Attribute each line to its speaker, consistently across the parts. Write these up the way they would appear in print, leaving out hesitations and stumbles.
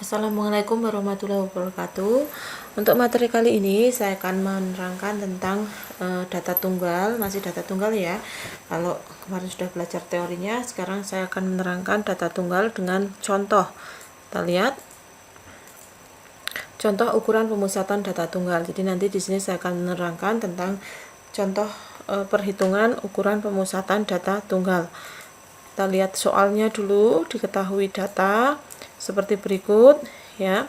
Speaker 1: Assalamualaikum warahmatullahi wabarakatuh. Untuk materi kali ini saya akan menerangkan tentang data tunggal, masih data tunggal ya. Kalau kemarin sudah belajar teorinya, sekarang saya akan menerangkan data tunggal dengan contoh. Kita lihat contoh ukuran pemusatan data tunggal. Jadi nanti di sini saya akan menerangkan tentang contoh perhitungan ukuran pemusatan data tunggal. Kita lihat soalnya dulu, diketahui data seperti berikut ya.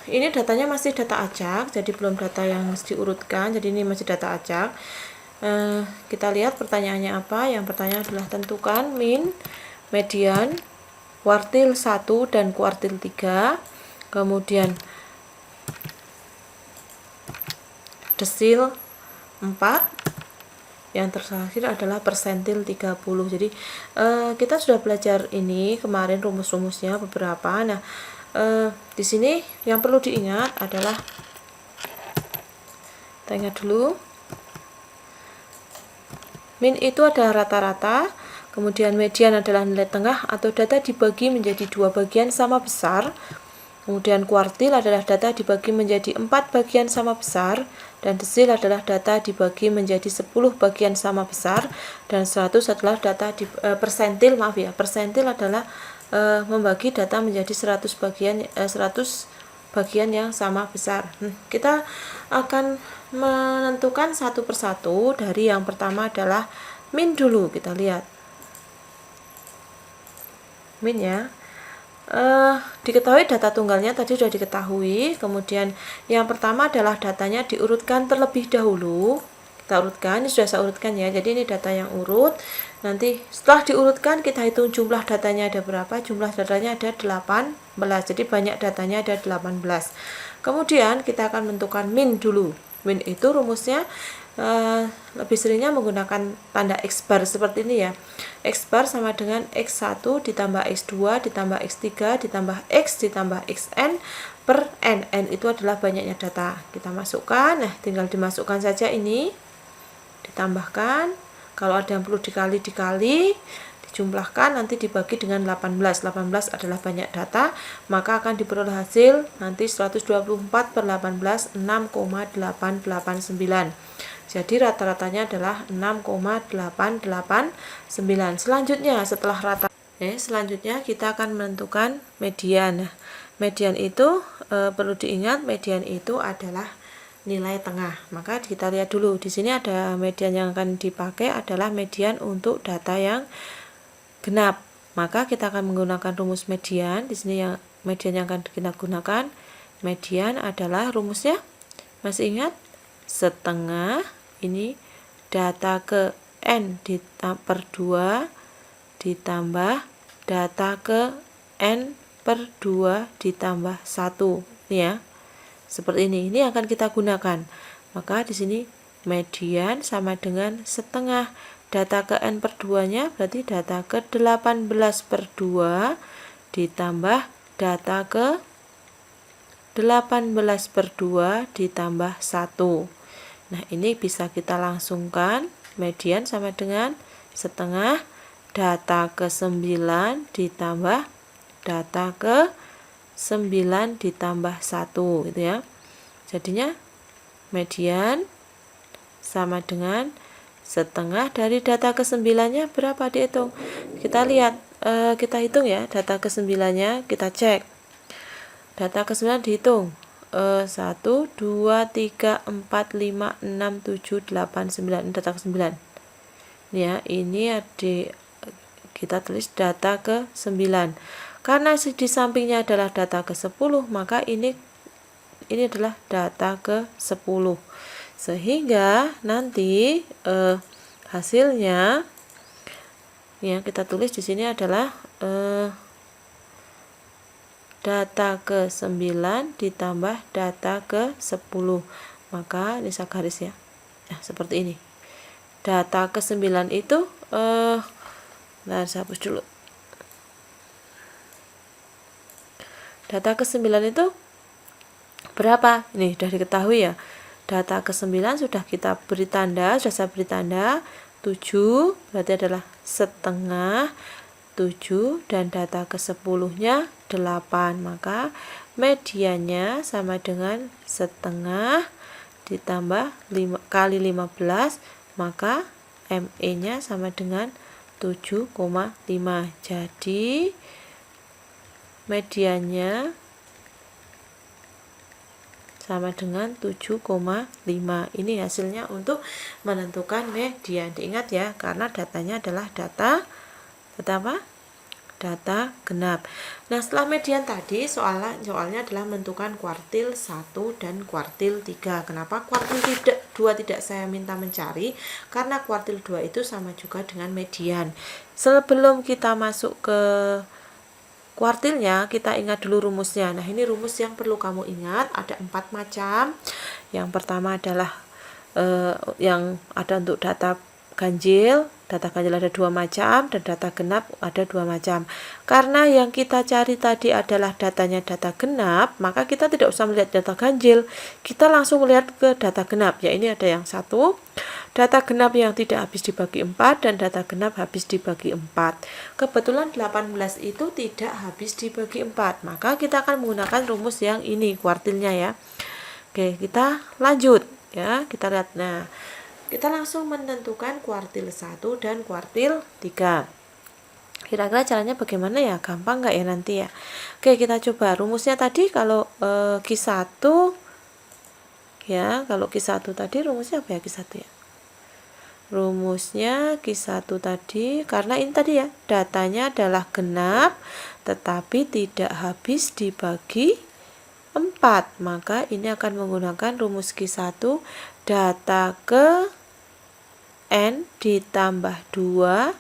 Speaker 1: Ini datanya masih data acak, jadi belum data yang diurutkan, jadi ini masih data acak. Kita lihat pertanyaannya apa. Yang pertanyaan adalah tentukan min, median, kuartil 1 dan kuartil 3, kemudian desil 4, yang terakhir adalah persentil 30. Jadi kita sudah belajar ini kemarin rumus-rumusnya beberapa. Nah, di sini yang perlu diingat adalah, kita ingat dulu, min itu adalah rata-rata, kemudian median adalah nilai tengah atau data dibagi menjadi dua bagian sama besar, kemudian kuartil adalah data dibagi menjadi 4 bagian sama besar, dan desil adalah data dibagi menjadi 10 bagian sama besar, dan 100 adalah data persentil, maaf ya, persentil adalah membagi data menjadi 100 bagian yang sama besar. Kita akan menentukan satu persatu. Dari yang pertama adalah min dulu. Kita lihat min ya. Diketahui data tunggalnya tadi sudah diketahui. Kemudian yang pertama adalah datanya diurutkan terlebih dahulu. Kita urutkan, ini sudah saya urutkan ya. Jadi ini data yang urut. Nanti setelah diurutkan kita hitung jumlah datanya ada berapa. Jumlah datanya ada 18. Jadi banyak datanya ada 18. Kemudian kita akan menentukan min dulu. Min itu rumusnya lebih seringnya menggunakan tanda X bar seperti ini ya. X bar sama dengan X1 ditambah X2 ditambah X3 ditambah X ditambah Xn per N. N itu adalah banyaknya data. Kita masukkan, nah tinggal dimasukkan saja ini, ditambahkan. Kalau ada yang perlu dikali, dijumlahkan, nanti dibagi dengan 18. 18 adalah banyak data, maka akan diperoleh hasil nanti 124 per 18, 6,889. Jadi rata-ratanya adalah 6,889. Selanjutnya setelah rata, selanjutnya kita akan menentukan median. Median itu perlu diingat, median itu adalah nilai tengah. Maka kita lihat dulu di sini ada median yang akan dipakai adalah median untuk data yang genap. Maka kita akan menggunakan rumus median. Di sini yang median yang akan kita gunakan, median adalah rumusnya masih ingat? Setengah ini data ke N per 2 ditambah data ke N per 2 ditambah 1. Ini ya. Seperti ini. Ini akan kita gunakan. Maka di sini median sama dengan setengah data ke N per 2-nya, berarti data ke 18 per 2 ditambah data ke 18 per 2 ditambah 1. Nah, ini bisa kita langsungkan. Median sama dengan setengah data ke 9 ditambah data ke 9 ditambah 1 gitu ya. Jadinya median sama dengan setengah dari data ke 9-nya berapa dihitung. Kita lihat, kita hitung ya, data ke 9-nya kita cek. Data ke 9 dihitung. 1, 2, 3, 4, 5, 6, 7, 8, 9. Ini data ke 9. Ini ya, ini kita tulis data ke 9. Karena di sampingnya adalah data ke 10, maka ini adalah data ke 10. Sehingga nanti hasilnya yang kita tulis di sini adalah data ke 9 ditambah data ke 10. Maka ini saya garis ya. Nah, seperti ini. Data ke 9 itu nah, saya hapus dulu. Data ke 9 itu berapa? Ini sudah diketahui ya. Data ke 9 sudah kita beri tanda, sudah saya beri tanda 7, berarti adalah setengah 7 dan data ke-10-nya 8. Maka mediannya sama dengan setengah ditambah 5 kali 15, maka ME-nya sama dengan 7,5. Jadi mediannya sama dengan 7,5. Ini hasilnya untuk menentukan median. Diingat ya, karena datanya adalah data apa? Data genap. Nah, setelah median tadi soalnya adalah menentukan kuartil 1 dan kuartil 3. Kenapa kuartil 2 tidak saya minta mencari? Karena kuartil 2 itu sama juga dengan median. Sebelum kita masuk ke kuartilnya, kita ingat dulu rumusnya. Nah, ini rumus yang perlu kamu ingat. Ada 4 macam. Yang pertama adalah yang ada untuk data ganjil. Data ganjil ada 2 macam dan data genap ada 2 macam. Karena yang kita cari tadi adalah datanya data genap, maka kita tidak usah melihat data ganjil. Kita langsung melihat ke data genap. Ya, ini ada yang 1. Data genap yang tidak habis dibagi 4 dan data genap habis dibagi 4. Kebetulan 18 itu tidak habis dibagi 4. Maka kita akan menggunakan rumus yang ini, kuartilnya ya. Oke, kita lanjut ya. Kita lihat. Nah, kita langsung menentukan kuartil 1 dan kuartil 3. Kira-kira caranya bagaimana ya? Gampang nggak ya nanti ya? Oke, kita coba. Rumusnya tadi kalau Q1 ya, kalau Q1 tadi rumusnya apa ya Q1 ya? Rumusnya Q1 tadi, karena ini tadi ya, datanya adalah genap tetapi tidak habis dibagi 4, maka ini akan menggunakan rumus Q1, data ke N ditambah 2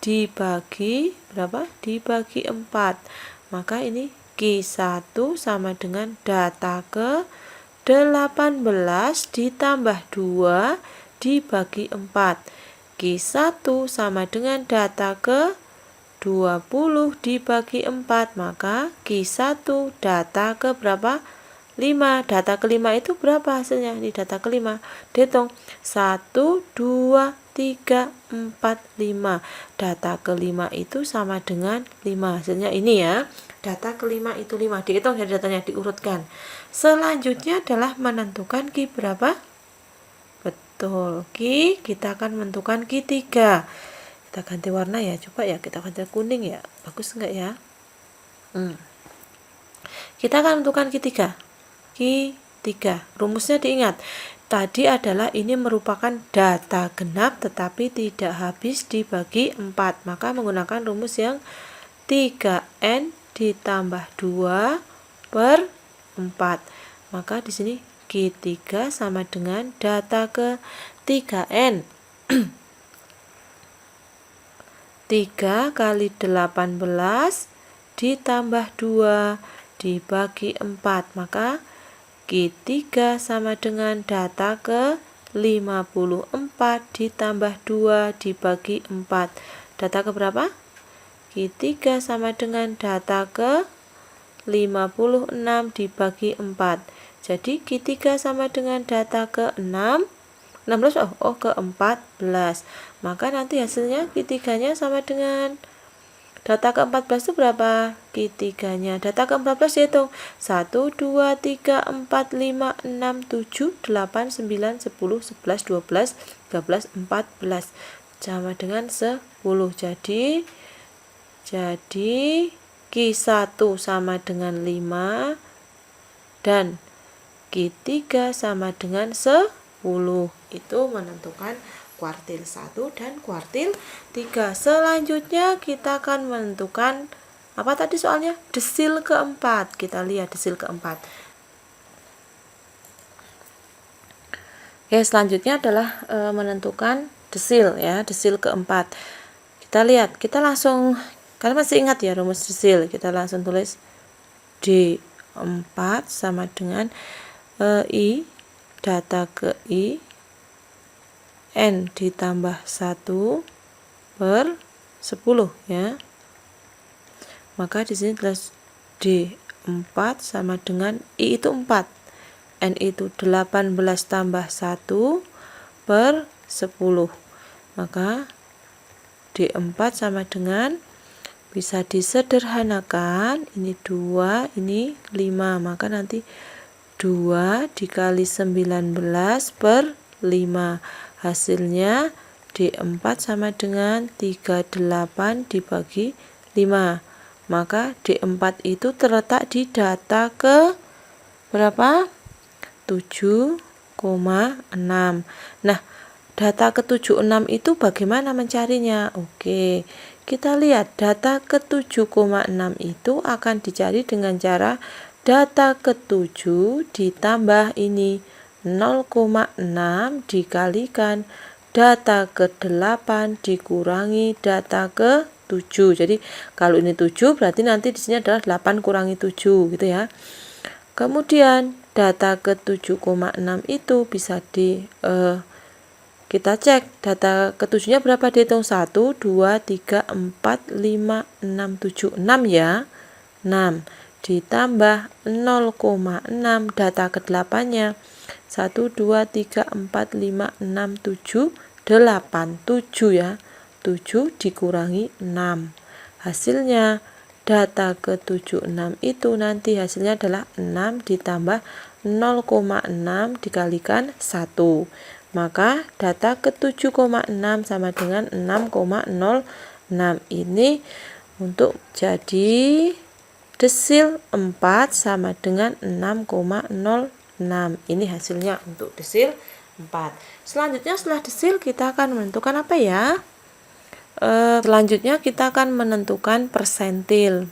Speaker 1: dibagi berapa? Dibagi 4. Maka ini Q1 sama dengan data ke 18 ditambah 2 dibagi 4. Q1 sama dengan data ke 20 dibagi 4. Maka Q1 data ke berapa? 5. Data ke-5 itu berapa hasilnya? Ini data ke-5. Dihitung 1, 2, 3, 4, 5. Data ke-5 itu sama dengan 5. Hasilnya ini ya. Data ke-5 itu 5. Dihitung ya datanya, diurutkan. Selanjutnya adalah menentukan Q berapa? Betul, Q kita akan menentukan Q3. Kita ganti warna ya, coba ya, kita ganti kuning ya. Bagus enggak ya? Kita akan menentukan Q3. Q3. Rumusnya diingat. Tadi adalah ini merupakan data genap tetapi tidak habis dibagi 4. Maka menggunakan rumus yang 3N ditambah 2 per 4. Maka di sini Q3 sama dengan data ke 3N. 3 kali 18 ditambah 2 dibagi 4. Maka Q3 sama dengan data ke 54 ditambah 2 dibagi 4. Data ke berapa? Q3 sama dengan data ke 56 dibagi 4. Jadi Q3 sama dengan data ke 16 ke 14. Maka nanti hasilnya Q3-nya sama dengan data ke 14 itu berapa? Q3-nya. Data ke 14 dihitung 1, 2, 3, 4, 5, 6, 7, 8, 9, 10, 11, 12, 13, 14. Sama dengan 10. Jadi Q1 sama dengan 5 dan Q3 sama dengan 10. Itu menentukan kuartil 1 dan kuartil 3. Selanjutnya kita akan menentukan apa tadi soalnya? Desil keempat. Kita lihat desil keempat. Oke, selanjutnya adalah menentukan desil ya, desil keempat. Kita lihat, kita langsung, kalian masih ingat ya rumus desil? Kita langsung tulis D4 sama dengan I data ke I N ditambah 1 per 10 ya. Maka di sini tulis D4 sama dengan I itu 4. N itu 18 tambah 1 per 10. Maka D4 sama dengan, bisa disederhanakan, ini 2, ini 5, maka nanti 2 dikali 19 per 5, hasilnya D4 sama dengan 38 dibagi 5, maka D4 itu terletak di data ke berapa? 7,6. Nah, data ke 76 itu bagaimana mencarinya? Oke, kita lihat data ke 7,6 itu akan dicari dengan cara data ke-7 ditambah ini 0,6 dikalikan data ke-8 dikurangi data ke-7. Jadi kalau ini 7 berarti nanti di sini adalah 8 kurangi 7 gitu ya. Kemudian data ke-7,6 itu bisa kita cek data ke-7-nya berapa, dihitung 1, 2, 3, 4, 5, 6, 7, 6 ya. 6 ditambah 0,6 data ke-8-nya 1, 2, 3, 4, 5, 6, 7, 8, 7 ya, 7 dikurangi 6, hasilnya data ke-76 itu nanti hasilnya adalah 6 ditambah 0,6 dikalikan 1, maka data ke-7,6 sama dengan 6,06. Ini untuk jadi desil 4 sama dengan 6,06. Ini hasilnya untuk desil 4. Selanjutnya setelah desil kita akan menentukan apa ya? Selanjutnya kita akan menentukan persentil.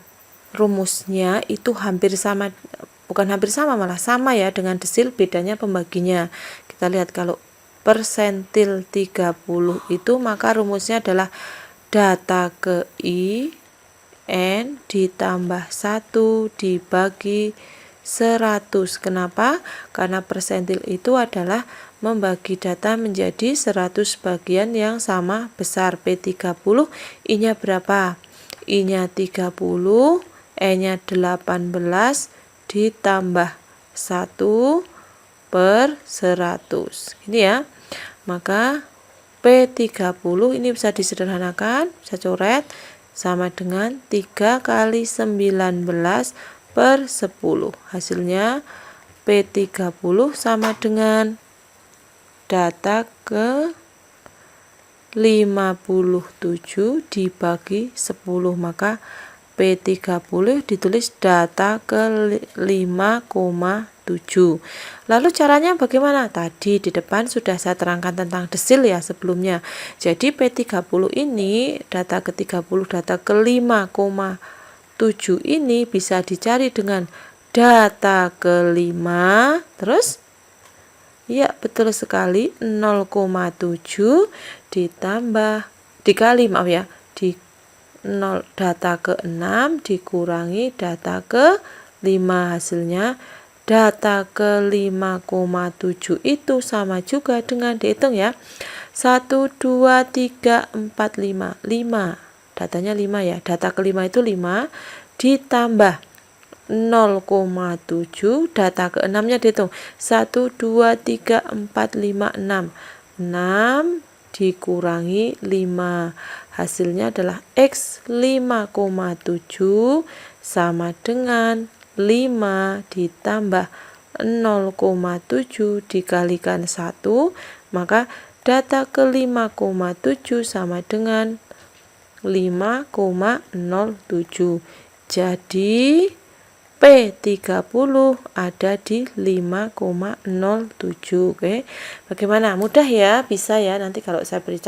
Speaker 1: Rumusnya itu hampir sama, bukan hampir sama, malah sama ya dengan desil, bedanya pembaginya. Kita lihat kalau persentil 30 itu maka rumusnya adalah data ke I N ditambah 1 dibagi 100. Kenapa? Karena persentil itu adalah membagi data menjadi 100 bagian yang sama besar. P30, I-nya berapa? I-nya 30, E-nya 18 ditambah 1 per 100. Ini ya. Maka P30 ini bisa disederhanakan, bisa coret, sama dengan 3 kali 19 per 10. Hasilnya P30 sama dengan data ke 57 dibagi 10. Maka P30 ditulis data ke 5,7. Lalu caranya bagaimana? Tadi di depan sudah saya terangkan tentang desil ya sebelumnya. Jadi P30 ini data ke-30, data ke 5,7 ini bisa dicari dengan data ke 5, terus ya betul sekali 0,7 ditambah dikali di 0 data ke 6 dikurangi data ke 5, hasilnya data ke 5,7 itu sama juga dengan dihitung ya. 1, 2, 3, 4, 5. 5. Datanya 5 ya. Data ke 5 itu 5 ditambah 0,7, data ke 6-nya dihitung. 1, 2, 3, 4, 5, 6. 6 dikurangi 5. Hasilnya adalah X 5,7 sama dengan 5 ditambah 0,7 dikalikan 1, maka data ke 5,7 sama dengan 5,07. Jadi P30 ada di 5,07. Oke. Bagaimana? Mudah ya? Bisa ya. Nanti kalau saya beri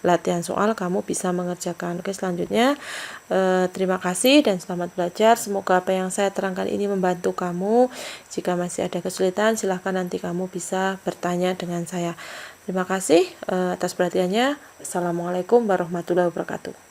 Speaker 1: latihan soal kamu bisa mengerjakan. Oke, selanjutnya terima kasih dan selamat belajar. Semoga apa yang saya terangkan ini membantu kamu. Jika masih ada kesulitan silahkan nanti kamu bisa bertanya dengan saya. Terima kasih atas perhatiannya. Assalamualaikum warahmatullahi wabarakatuh.